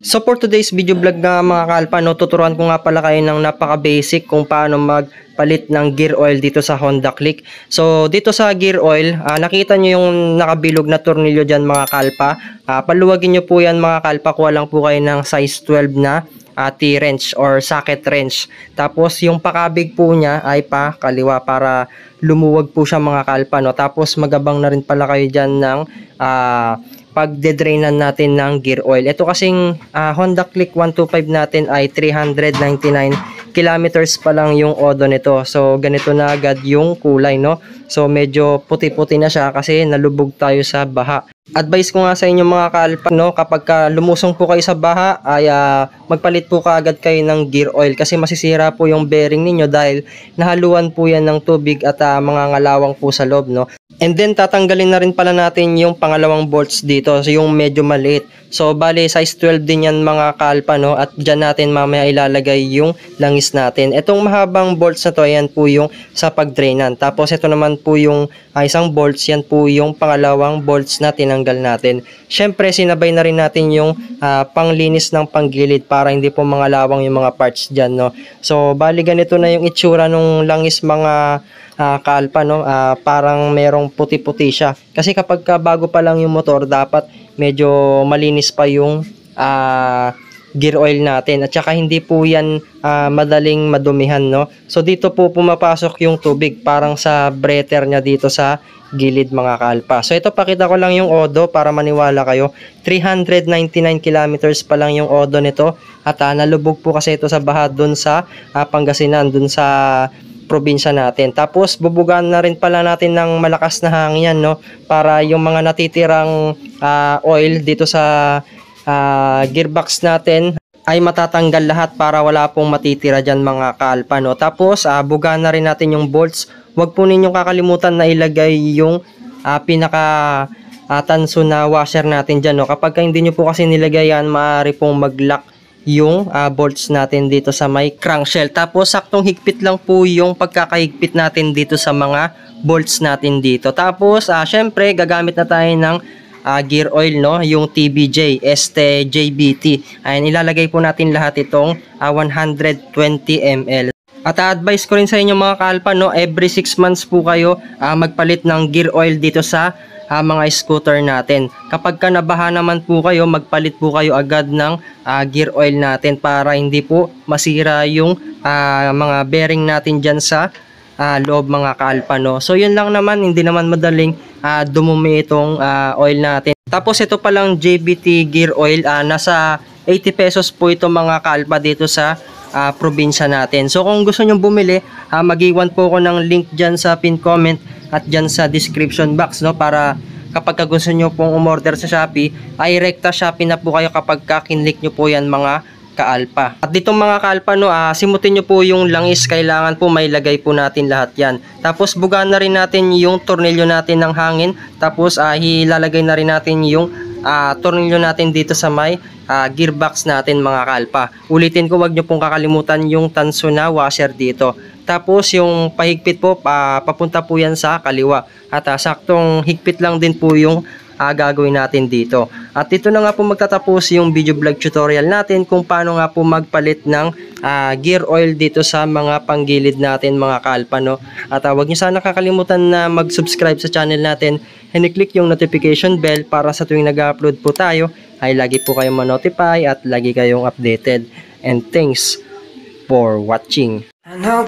So for today's video vlog na mga kalpa, no, tuturuan ko nga pala kayo ng napaka-basic kung paano magpalit ng gear oil dito sa Honda Click. So dito sa gear oil, nakita nyo yung nakabilog na tornilyo dyan mga kalpa. Paluwagin nyo po yan mga kalpa, kuha lang po kayo ng size 12 na T-wrench or socket wrench. Tapos yung pakabig po niya ay pa kaliwa para lumuwag po siya mga kalpa, no. Tapos magabang na rin pala kayo dyan ng pagdedrainan natin ng gear oil. Ito kasing Honda Click 125 natin ay 399 kilometers pa lang yung odo nito. So ganito na agad yung kulay, no. So medyo puti-puti na siya kasi nalubog tayo sa baha. Advice ko nga sa inyo mga kalpa, no, kapag lumusong po kayo sa baha ay magpalit po kaagad kayo ng gear oil kasi masisira po yung bearing ninyo dahil nahaluan po yan ng tubig at mga ngalawang po sa loob, no. And then tatanggalin na rin pala natin yung pangalawang bolts dito, so yung medyo maliit. So bali size 12 din yan mga kalpa, no, at dyan natin mamaya ilalagay yung langis natin. Itong mahabang bolts na to, yan po yung sa pagdrainan. Tapos ito naman po yung isang bolts, yan po yung pangalawang bolts na tinanggal natin. Syempre sinabay na rin natin yung panglinis ng panggilid para hindi po mangalawang yung mga parts dyan, no. So bali ganito na yung itsura nung langis mga kalpa, no. Parang merong puti-puti siya kasi kapag bago pa lang yung motor dapat medyo malinis pa yung gear oil natin at saka hindi po yan madaling madumihan, no. So dito po pumapasok yung tubig parang sa breather nya dito sa gilid mga kalpa. So ito pakita ko lang yung odo para maniwala kayo. 399 kilometers pa lang yung odo nito at nalubog po kasi ito sa baha dun sa Pangasinan, dun sa probinsya natin. Tapos bubugan na rin pala natin ng malakas na hangin, no, para yung mga natitirang oil dito sa gearbox natin ay matatanggal lahat para wala pong matitira dyan mga kalpa, no. Tapos bugaan na rin natin yung bolts. Huwag po ninyong kakalimutan na ilagay yung pinaka tanso na washer natin dyan, no. Kapag hindi nyo po kasi nilagay yan, maaari pong mag-lock yung bolts natin dito sa may crankshell. Tapos saktong higpit lang po yung pagkakahigpit natin dito sa mga bolts natin dito. Tapos syempre gagamit na tayo ng gear oil, no, yung TBJ STJBT. Ayan, ilalagay po natin lahat itong 120 ml. At advice ko rin sa inyo mga kalpa, no, every 6 months po kayo magpalit ng gear oil dito sa mga scooter natin. Kapag nabaha naman po kayo, magpalit po kayo agad ng gear oil natin para hindi po masira yung mga bearing natin dyan sa loob mga kalpa, no. So yun lang naman, hindi naman madaling dumumi itong oil natin. Tapos ito palang JBT gear oil, nasa 80 pesos po ito mga kalpa dito sa probinsya natin. So kung gusto nyo bumili, mag-iwan po ko ng link dyan sa pin comment at dyan sa description box, no, para kapag gusto nyo pong umorder sa Shopee ay rekta Shopee na po kayo kapag kinlik nyo po yan mga kaalpa. At ditong mga kaalpa, no, simutin nyo po yung langis, kailangan po may lagay po natin lahat yan. Tapos bugaan na rin natin yung tornilyo natin ng hangin. Tapos hilalagay na rin natin yung tornilyo natin dito sa may gearbox natin mga kalpa. Ulitin ko, wag nyo pong kakalimutan yung tanso na washer dito. Tapos yung pahigpit po, papunta po yan sa kaliwa. At saktong higpit lang din po yung gagawin natin dito. At ito na nga po magtatapos yung video vlog tutorial natin kung paano nga po magpalit ng gear oil dito sa mga panggilid natin mga kalpa, no. At huwag nyo sana kakalimutan na mag-subscribe sa channel natin and i-click yung notification bell para sa tuwing nag-upload po tayo ay lagi po kayong ma-notify at lagi kayong updated. And thanks for watching. I know